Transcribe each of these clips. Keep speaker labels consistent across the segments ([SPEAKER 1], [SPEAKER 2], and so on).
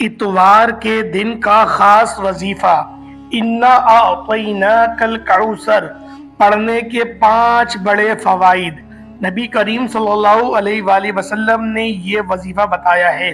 [SPEAKER 1] اتوار کے دن کا خاص وظیفہ انا اعطیناکل کوثر پڑھنے کے 5 بڑے فوائد۔ نبی کریم صلی اللہ علیہ وآلہ وسلم نے یہ وظیفہ بتایا ہے۔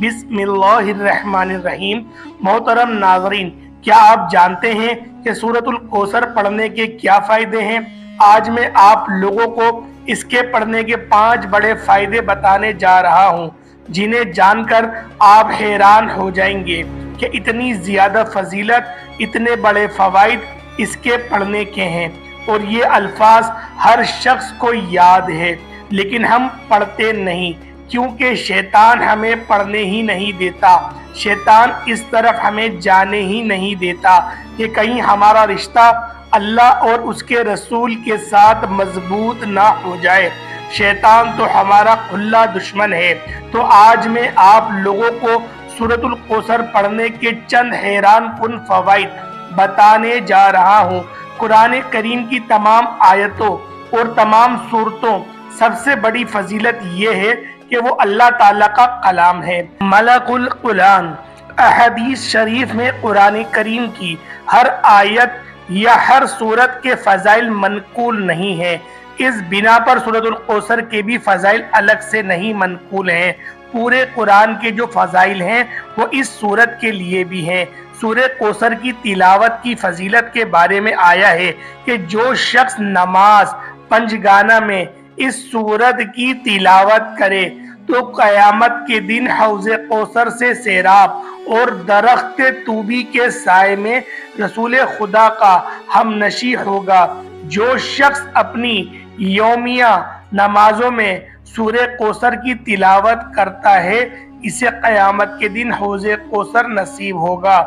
[SPEAKER 1] بسم اللہ الرحمن الرحیم۔ محترم ناظرین، کیا آپ جانتے ہیں کہ سورۃ الکوثر پڑھنے کے کیا فائدے ہیں؟ آج میں آپ لوگوں کو اس کے پڑھنے کے 5 بڑے فائدے بتانے جا رہا ہوں، جنہیں جان کر آپ حیران ہو جائیں گے کہ اتنی زیادہ فضیلت، اتنے بڑے فوائد اس کے پڑھنے کے ہیں، اور یہ الفاظ ہر شخص کو یاد ہے، لیکن ہم پڑھتے نہیں کیونکہ شیطان ہمیں پڑھنے ہی نہیں دیتا۔ شیطان اس طرف ہمیں جانے ہی نہیں دیتا کہ کہیں ہمارا رشتہ اللہ اور اس کے رسول کے ساتھ مضبوط نہ ہو جائے۔ شیطان تو ہمارا کھلا دشمن ہے۔ تو آج میں آپ لوگوں کو سورۃ الکوثر پڑھنے کے چند حیران کن فوائد بتانے جا رہا ہوں۔ قرآن کریم کی تمام آیتوں اور تمام سورتوں سب سے بڑی فضیلت یہ ہے کہ وہ اللہ تعالیٰ کا کلام ہے، ملک القرآن۔ احادیث شریف میں قرآن کریم کی ہر آیت یا ہر سورت کے فضائل منقول نہیں ہیں۔ اس بنا پر سورۃ الکوثر کے بھی فضائل الگ سے نہیں منقول ہیں۔ پورے قرآن کے جو فضائل ہیں وہ اس سورت کے لیے بھی ہیں۔ سورہ کوثر کی تلاوت کی فضیلت کے بارے میں آیا ہے کہ جو شخص نماز پنجگانہ میں اس سورت کی تلاوت کرے تو قیامت کے دن حوض کوثر سے سیراب اور درخت طوبی کے سائے میں رسول خدا کا ہم نشیں ہوگا۔ جو شخص اپنی یومیہ نمازوں میں سورہ کوثر کی تلاوت کرتا ہے اسے قیامت کے دن حوض کوثر نصیب ہوگا،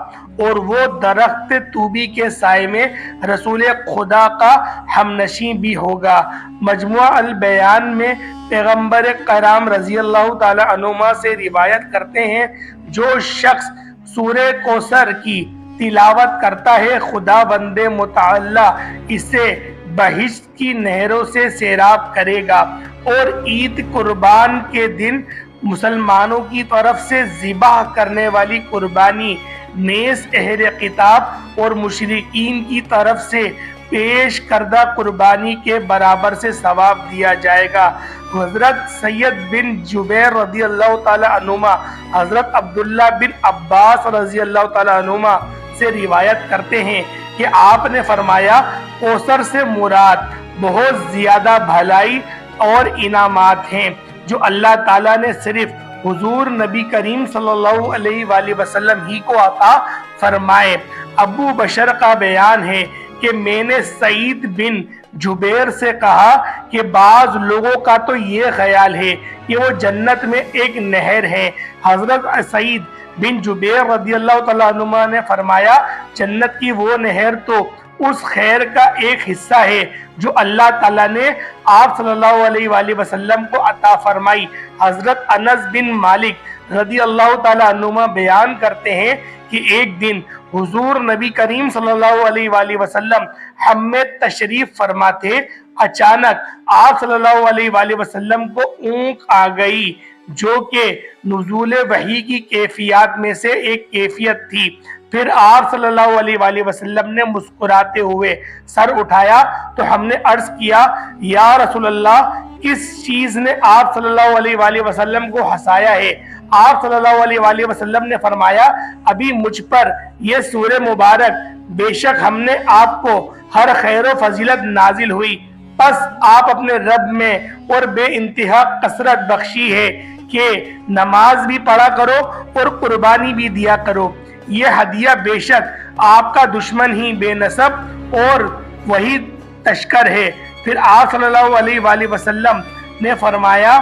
[SPEAKER 1] اور وہ درخت طوبی کے سائے میں رسول خدا کا ہم نشیں بھی ہوگا۔ مجموعہ البیان میں پیغمبر کرام رضی اللہ تعالی عنہما سے روایت کرتے ہیں، جو شخص سورہ کوثر کی تلاوت کرتا ہے خدا بند متعالی اسے بہشت کی نہروں سے سیراب کرے گا، اور عید قربان کے دن مسلمانوں کی طرف سے ذبح کرنے والی قربانی نیز اہل کتاب اور مشرکین کی طرف سے پیش کردہ قربانی کے برابر سے ثواب دیا جائے گا۔ حضرت سید بن جبیر رضی اللہ تعالی عنہما حضرت عبداللہ بن عباس رضی اللہ تعالی عنہما سے روایت کرتے ہیں کہ آپ نے فرمایا، کوثر سے مراد بہت زیادہ بھلائی اور انعامات ہیں جو اللہ تعالیٰ نے صرف حضور نبی کریم صلی اللہ علیہ وآلہ وسلم ہی کو عطا فرمائے۔ ابو بشر کا بیان ہے کہ میں نے سعید بن جبیر سے کہا کہ بعض لوگوں کا تو یہ خیال ہے کہ وہ جنت میں ایک نہر ہے۔ حضرت سعید بن جبیر رضی اللہ تعالیٰ عنہ نے فرمایا، جنت کی وہ نہر تو اس خیر کا ایک حصہ ہے جو اللہ تعالیٰ نے آپ صلی اللہ علیہ وآلہ وسلم کو عطا فرمائی۔ حضرت انس بن مالک رضی اللہ تعالیٰ عنہ بیان کرتے ہیں کہ ایک دن حضور نبی کریم صلی اللہ علیہ وآلہ وسلم ہم میں تشریف فرما تھے، اچانک آپ صلی اللہ علیہ وآلہ وسلم کو اونگ آ گئی جو کہ نزول وحی کی کیفیات میں سے ایک کیفیت تھی۔ پھر آپ صلی اللہ علیہ وآلہ وسلم نے مسکراتے ہوئے سر اٹھایا تو ہم نے عرض کیا، یا رسول اللہ، کس چیز نے آپ صلی اللہ علیہ وآلہ وسلم کو ہنسایا ہے؟ آپ صلی اللہ علیہ وآلہ وسلم نے فرمایا، ابھی مجھ پر یہ سورہ مبارک، بے شک ہم نے آپ کو ہر خیر و فضیلت نازل ہوئی، پس آپ اپنے رب میں اور بے انتہا کثرت بخشی ہے کہ نماز بھی پڑھا کرو اور قربانی بھی دیا کرو۔ یہ ہدیہ بے شک آپ کا دشمن ہی بے نسب اور وہی تشکر ہے۔ پھر آپ صلی اللہ علیہ وآلہ وسلم نے فرمایا،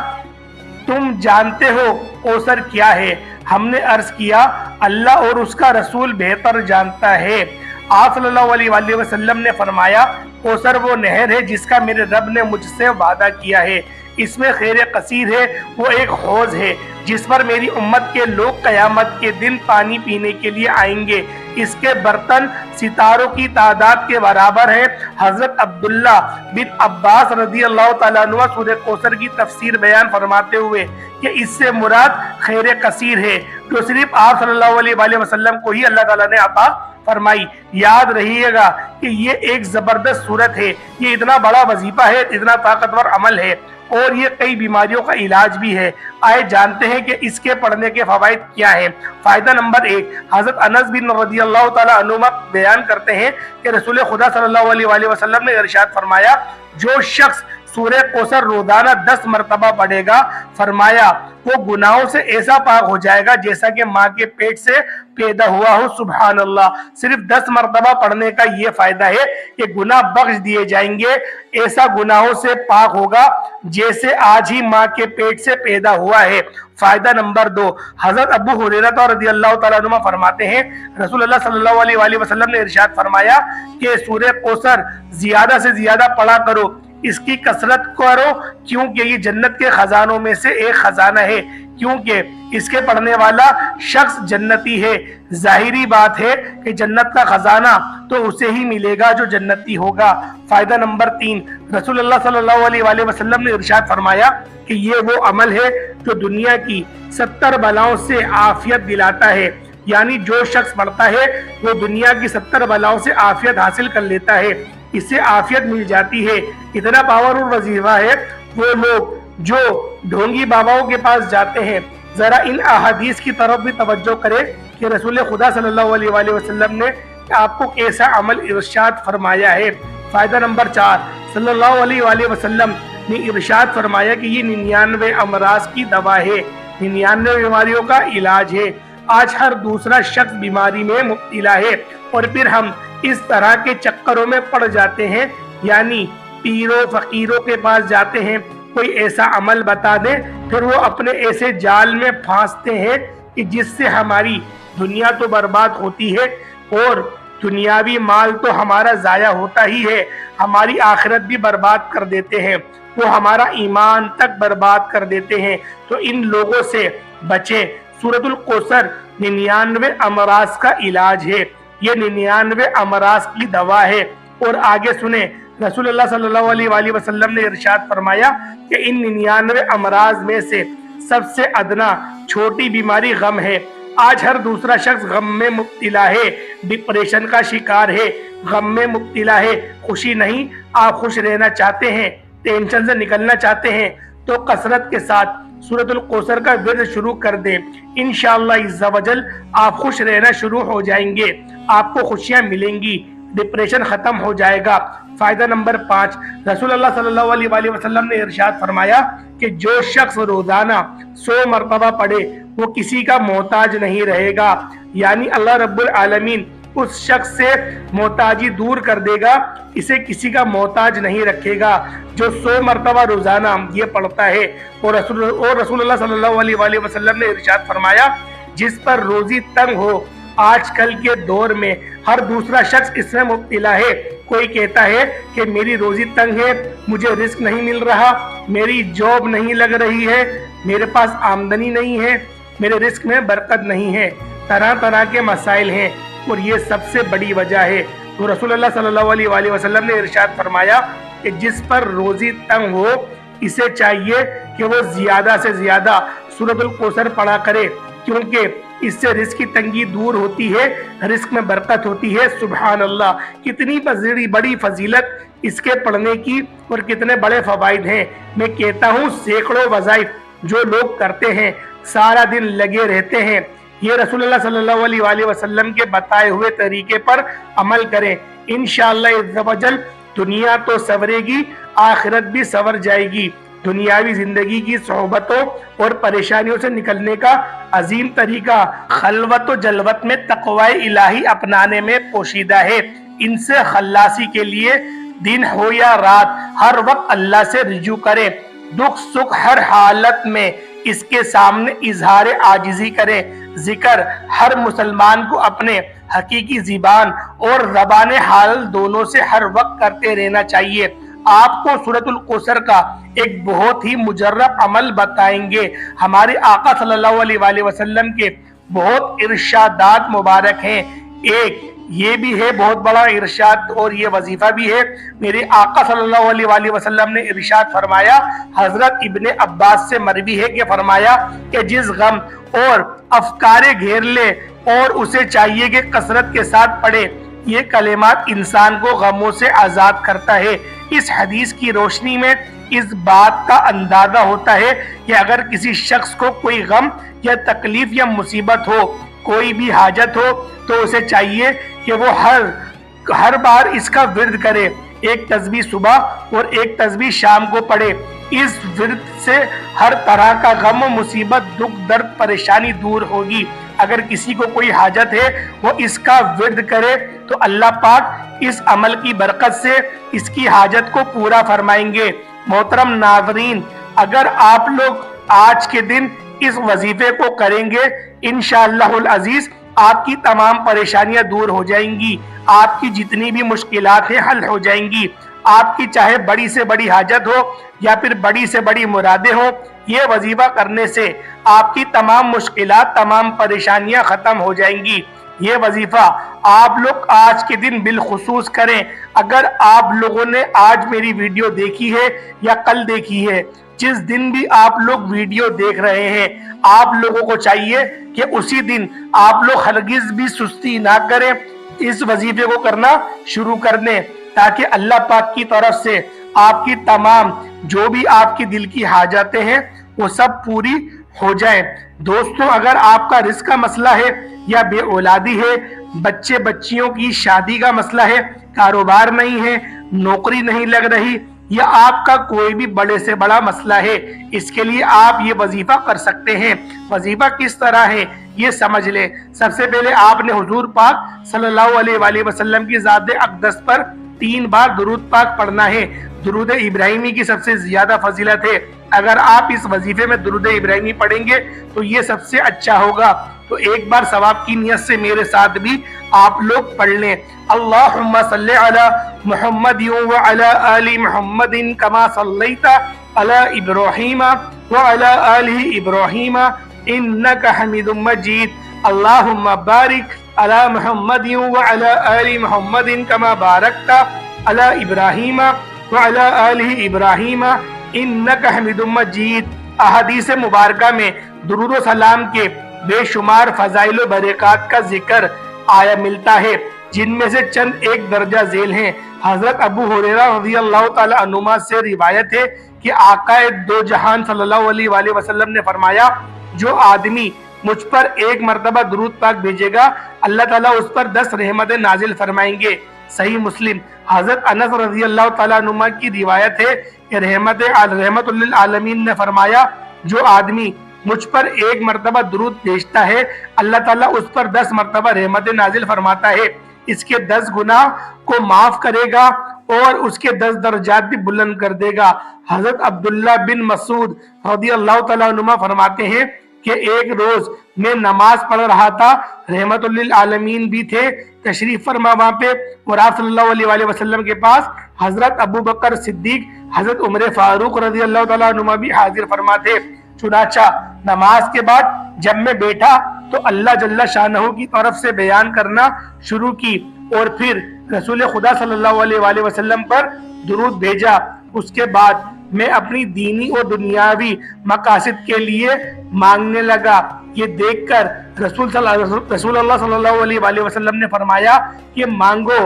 [SPEAKER 1] تم جانتے ہو کوثر کیا ہے؟ ہم نے عرض کیا، اللہ اور اس کا رسول بہتر جانتا ہے۔ آپ صلی اللہ علیہ وآلہ وسلم نے فرمایا، کوثر وہ نہر ہے جس کا میرے رب نے مجھ سے وعدہ کیا ہے اس میں خیر کثیر ہے، وہ ایک حوض ہے جس پر میری امت کے لوگ قیامت کے دن پانی پینے کے لیے آئیں گے۔ اس کے برتن ستاروں کی تعداد کے برابر ہے۔ حضرت عبداللہ بن عباس رضی اللہ تعالیٰ عنہ سورہ کوثر کی تفسیر بیان فرماتے ہوئے کہ اس سے مراد خیر کثیر ہے جو صرف آپ صلی اللہ علیہ وآلہ وسلم کو ہی اللہ تعالیٰ نے عطا فرمائی۔ یاد رہیے گا کہ یہ ایک زبردست صورت ہے، یہ اتنا بڑا وظیفہ ہے، اتنا طاقتور عمل ہے، اور یہ کئی بیماریوں کا علاج بھی ہے۔ آئے جانتے ہیں کہ اس کے پڑھنے کے فوائد کیا ہیں۔ فائدہ نمبر 1، حضرت انس بن رضی اللہ تعالیٰ عنہ بیان کرتے ہیں کہ رسول خدا صلی اللہ علیہ وآلہ وسلم نے ارشاد فرمایا، جو شخص سورہ کوثر روزانہ 10 مرتبہ پڑھے گا، فرمایا وہ گناہوں سے ایسا پاک ہو جائے گا جیسا کہ ماں کے پیٹ سے پیدا ہوا ہو۔ سبحان اللہ، صرف 10 مرتبہ پڑھنے کا یہ فائدہ ہے کہ گناہ بخش دیے جائیں گے، ایسا گناہوں سے پاک ہوگا جیسے آج ہی ماں کے پیٹ سے پیدا ہوا ہے۔ فائدہ نمبر 2، حضرت ابو ہریرہ رضی اللہ تعالیٰ عنہ فرماتے ہیں رسول اللہ صلی اللہ علیہ وآلہ وسلم نے ارشاد فرمایا کہ سورہ کوثر زیادہ سے زیادہ پڑھا کرو، اس کی کثرت کرو، کیونکہ یہ جنت کے خزانوں میں سے ایک خزانہ ہے، کیونکہ اس کے پڑھنے والا شخص جنتی ہے۔ ظاہری بات ہے کہ جنت کا خزانہ تو اسے ہی ملے گا جو جنتی ہوگا۔ فائدہ نمبر 3، رسول اللہ صلی اللہ علیہ وآلہ وسلم نے ارشاد فرمایا کہ یہ وہ عمل ہے جو دنیا کی 70 بلاؤں سے عافیت دلاتا ہے، یعنی جو شخص پڑھتا ہے وہ دنیا کی 70 بلاؤں سے عافیت حاصل کر لیتا ہے، اس سے عافیت مل جاتی ہے۔ اتنا پاورفل وظیفہ ہے۔ وہ لوگ جو ڈھونگی باباؤں کے پاس جاتے ہیں، ذرا ان احادیث کی طرف بھی توجہ کریں کہ رسول خدا صلی اللہ علیہ وآلہ وسلم نے آپ کو کیسا عمل ارشاد فرمایا ہے۔ فائدہ نمبر 4، صلی اللہ علیہ وآلہ وسلم نے ارشاد فرمایا کہ یہ 99 امراض کی دوا ہے، 99 بیماریوں کا علاج ہے۔ آج ہر دوسرا شخص بیماری میں مبتلا ہے، اور پھر ہم اس طرح کے چکروں میں پڑ جاتے ہیں، یعنی پیروں فقیروں کے پاس جاتے ہیں، کوئی ایسا عمل بتا دے، پھر وہ اپنے ایسے جال میں پھانستے ہیں کہ جس سے ہماری دنیا تو برباد ہوتی ہے اور دنیاوی مال تو ہمارا ضائع ہوتا ہی ہے، ہماری آخرت بھی برباد کر دیتے ہیں، وہ ہمارا ایمان تک برباد کر دیتے ہیں۔ تو ان لوگوں سے بچیں۔ سورۃ الکوثر 99 امراض کا علاج ہے، یہ 99 امراض کی دوا ہے۔ اور آگے سنیں، رسول اللہ صلی اللہ علیہ وآلہ وسلم نے ارشاد فرمایا کہ ان 99 امراض میں سے سب سے ادنا چھوٹی بیماری غم ہے۔ آج ہر دوسرا شخص غم میں مبتلا ہے، ڈپریشن کا شکار ہے، غم میں مبتلا ہے۔ خوشی نہیں، آپ خوش رہنا چاہتے ہیں، ٹینشن سے نکلنا چاہتے ہیں تو کثرت کے ساتھ سورۃ الکوثر کا ورد شروع کر دیں، انشاءاللہ عز و جل آپ خوش رہنا شروع ہو جائیں گے، آپ کو خوشیاں ملیں گی، ڈپریشن ختم ہو جائے گا۔ فائدہ نمبر 5، رسول اللہ صلی اللہ علیہ وآلہ وسلم نے ارشاد فرمایا کہ جو شخص روزانہ 100 مرتبہ پڑھے وہ کسی کا محتاج نہیں رہے گا، یعنی اللہ رب العالمین اس شخص سے محتاجی دور کر دے گا، اسے کسی کا محتاج نہیں رکھے گا جو 100 مرتبہ روزانہ یہ پڑھتا ہے۔ اور رسول اللہ صلی اللہ علیہ وآلہ وسلم نے ارشاد فرمایا جس پر روزی تنگ ہو، آج کل کے دور میں ہر دوسرا شخص اس میں مبتلا ہے۔ کوئی کہتا ہے کہ میری روزی تنگ ہے، مجھے رزق نہیں مل رہا، میری جاب نہیں لگ رہی ہے، میرے پاس آمدنی نہیں ہے، میرے رزق میں برکت نہیں ہے، طرح طرح کے مسائل ہیں، اور یہ سب سے بڑی وجہ ہے۔ تو رسول اللہ صلی اللہ علیہ وآلہ وسلم نے ارشاد فرمایا کہ جس پر روزی تنگ ہو اسے چاہیے کہ وہ زیادہ سے زیادہ سورۃ الکوثر پڑھا کرے، کیونکہ اس سے رزق کی تنگی دور ہوتی ہے، رزق میں برکت ہوتی ہے۔ سبحان اللہ، کتنی بڑی فضیلت اس کے پڑھنے کی اور کتنے بڑے فوائد ہیں۔ میں کہتا ہوں سینکڑوں وظائف جو لوگ کرتے ہیں، سارا دن لگے رہتے ہیں، یہ رسول اللہ صلی اللہ علیہ وآلہ وسلم کے بتائے ہوئے طریقے پر عمل کریں، انشاءاللہ عز و جل دنیا تو سنورے گی، آخرت بھی سنور جائے گی۔ دنیاوی زندگی کی صحبتوں اور پریشانیوں سے نکلنے کا عظیم طریقہ خلوت و جلوت میں تقوی الہی اپنانے میں پوشیدہ ہے۔ ان سے خلاصی کے لیے دن ہو یا رات ہر وقت اللہ سے رجوع کریں، دکھ سکھ ہر حالت میں اس کے سامنے اظہار عاجزی کریں۔ ذکر ہر مسلمان کو اپنے حقیقی زبان اور زبان حال دونوں سے ہر وقت کرتے رہنا چاہیے۔ آپ کو سورۃ الکوثر کا ایک بہت ہی مجرب عمل بتائیں گے۔ ہمارے آقا صلی اللہ علیہ وآلہ وسلم کے بہت ارشادات مبارک ہیں۔ ایک یہ بھی ہے بہت بڑا ارشاد اور یہ وظیفہ بھی ہے۔ میرے آقا صلی اللہ علیہ وآلہ وسلم نے ارشاد فرمایا، حضرت ابن عباس سے مروی ہے کہ فرمایا کہ جس غم اور افکار گھیر لے اور اسے چاہیے کہ کثرت کے ساتھ پڑھے، یہ کلمات انسان کو غموں سے آزاد کرتا ہے۔ اس حدیث کی روشنی میں اس بات کا اندازہ ہوتا ہے کہ اگر کسی شخص کو کوئی غم یا تکلیف یا مصیبت ہو، کوئی بھی حاجت ہو، تو اسے چاہیے کہ وہ ہر بار اس کا ورد کرے، ایک تسبیح صبح اور ایک تسبیح شام کو پڑھے۔ اس ورد سے ہر طرح کا غم و مصیبت، دکھ درد، پریشانی دور ہوگی۔ اگر کسی کو کوئی حاجت ہے وہ اس کا ورد کرے تو اللہ پاک اس عمل کی برکت سے اس کی حاجت کو پورا فرمائیں گے۔ محترم ناظرین، اگر آپ لوگ آج کے دن اس وظیفے کو کریں گے، انشاءاللہ العزیز آپ کی تمام پریشانیاں دور ہو جائیں گی، آپ کی جتنی بھی مشکلات ہیں حل ہو جائیں گی۔ آپ کی چاہے بڑی سے بڑی حاجت ہو یا پھر بڑی سے بڑی مرادیں ہوں، یہ وظیفہ کرنے سے آپ کی تمام مشکلات، تمام پریشانیاں ختم ہو جائیں گی۔ یہ وظیفہ آپ لوگ آج کے دن بالخصوص کریں۔ اگر آپ لوگوں نے آج میری ویڈیو دیکھی ہے یا کل دیکھی ہے، جس دن بھی آپ لوگ ویڈیو دیکھ رہے ہیں، آپ لوگوں کو چاہیے کہ اسی دن آپ لوگ ہرگز بھی سستی نہ کریں، اس وظیفے کو کرنا شروع کر دیں، تاکہ اللہ پاک کی طرف سے آپ کی تمام جو بھی آپ کی دل کی حاجتیں ہیں وہ سب پوری ہو جائیں۔ دوستوں، اگر آپ کا رزق کا مسئلہ ہے یا بے اولادی ہے، بچے بچیوں کی شادی کا مسئلہ ہے، کاروبار نہیں ہے، نوکری نہیں لگ رہی، یا آپ کا کوئی بھی بڑے سے بڑا مسئلہ ہے، اس کے لیے آپ یہ وظیفہ کر سکتے ہیں۔ وظیفہ کس طرح ہے یہ سمجھ لیں۔ سب سے پہلے آپ نے حضور پاک صلی اللہ علیہ وآلہ وسلم کی ذات اقدس پر 3 بار درود پاک پڑھنا ہے۔ درود ابراہیمی کی سب سے زیادہ فضیلت ہے۔ اگر آپ اس وظیفے میں درود ابراہیمی پڑھیں گے تو یہ سب سے اچھا ہوگا۔ تو ایک بار ثواب کی نیت سے میرے ساتھ بھی آپ لوگ پڑھ لیں۔ اللہم صلی علی محمد وعلی آل محمد کما صلیت علی ابراہیم وعلی آل ابراہیم انک حمید مجید۔ اللہم بارک علی محمد وعلی آل محمد کما بارکت علی ابراہیم وعلی آل ابراہیم انک حمید مجید۔ احادیث مبارکہ میں درود و سلام کے بے شمار فضائل و برکات کا ذکر آیا ملتا ہے، جن میں سے چند ایک درجہ ذیل ہیں۔ حضرت ابو ہریرہ رضی اللہ تعالی عنہما سے روایت ہے کہ آقا دو جہان صلی اللہ علیہ وآلہ وسلم نے فرمایا، جو آدمی مجھ پر ایک مرتبہ درود پاک بھیجے گا، اللہ تعالیٰ اس پر 10 رحمتیں نازل فرمائیں گے۔ صحیح مسلم۔ حضرت انس رضی اللہ تعالیٰ عنہ کی روایت ہے کہ رحمت للعالمین نے فرمایا، جو آدمی مجھ پر ایک مرتبہ درود بھیجتا ہے، اللہ تعالیٰ اس پر 10 مرتبہ رحمتیں نازل فرماتا ہے، اس کے 10 گناہ کو معاف کرے گا اور اس کے 10 درجات بھی بلند کر دے گا۔ حضرت عبداللہ بن مسعود رضی اللہ تعالیٰ عنہ فرماتے ہیں کہ ایک روز میں نماز پڑھ رہا تھا، رحمت للعالمین بھی تھے تشریف فرما وہاں پہ، اور آپ صلی اللہ علیہ وآلہ وسلم کے پاس حضرت ابو بکر صدیق، حضرت عمر فاروق رضی اللہ تعالیٰ عنہ بھی حاضر فرما تھے۔ چنانچہ نماز کے بعد جب میں بیٹھا تو اللہ جل شانہ کی طرف سے بیان کرنا شروع کی اور پھر رسول خدا صلی اللہ علیہ وآلہ وسلم پر درود بھیجا۔ اس کے بعد میں اپنی دینی اور دنیاوی مقاصد کے لیے مانگنے لگا۔ یہ دیکھ کر رسول اللہ صلی اللہ علیہ وآلہ وسلم نے فرمایا کہ مانگو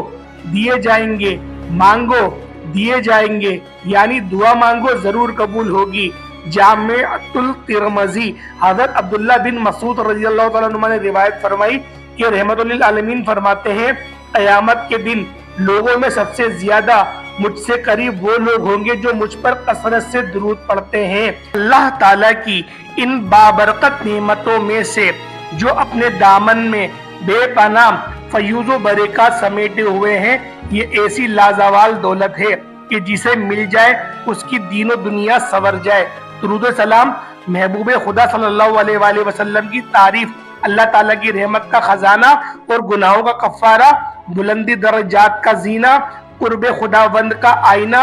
[SPEAKER 1] دیے جائیں گے، مانگو دیے جائیں گے، یعنی دعا مانگو ضرور قبول ہوگی۔ جامع الترمذی۔ حضرت عبداللہ بن مسعود رضی اللہ تعالیٰ عنہ نے روایت فرمائی کہ رحمت للعالمین فرماتے ہیں، قیامت کے دن لوگوں میں سب سے زیادہ مجھ سے قریب وہ لوگ ہوں گے جو مجھ پر کثرت سے درود پڑھتے ہیں۔ اللہ تعالیٰ کی ان بابرکت نعمتوں میں سے جو اپنے دامن میں بے پناہ فیوز و برکات سمیٹے ہوئے ہیں، یہ ایسی لازوال دولت ہے کہ جسے مل جائے اس کی دین و دنیا سنور جائے۔ درود و سلام محبوب خدا صلی اللہ علیہ وآلہ وسلم کی تعریف، اللہ تعالیٰ کی رحمت کا خزانہ اور گناہوں کا کفارہ، بلندی درجات کا زینہ، قرب خداوند کا آئینہ،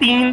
[SPEAKER 1] 3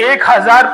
[SPEAKER 1] 1000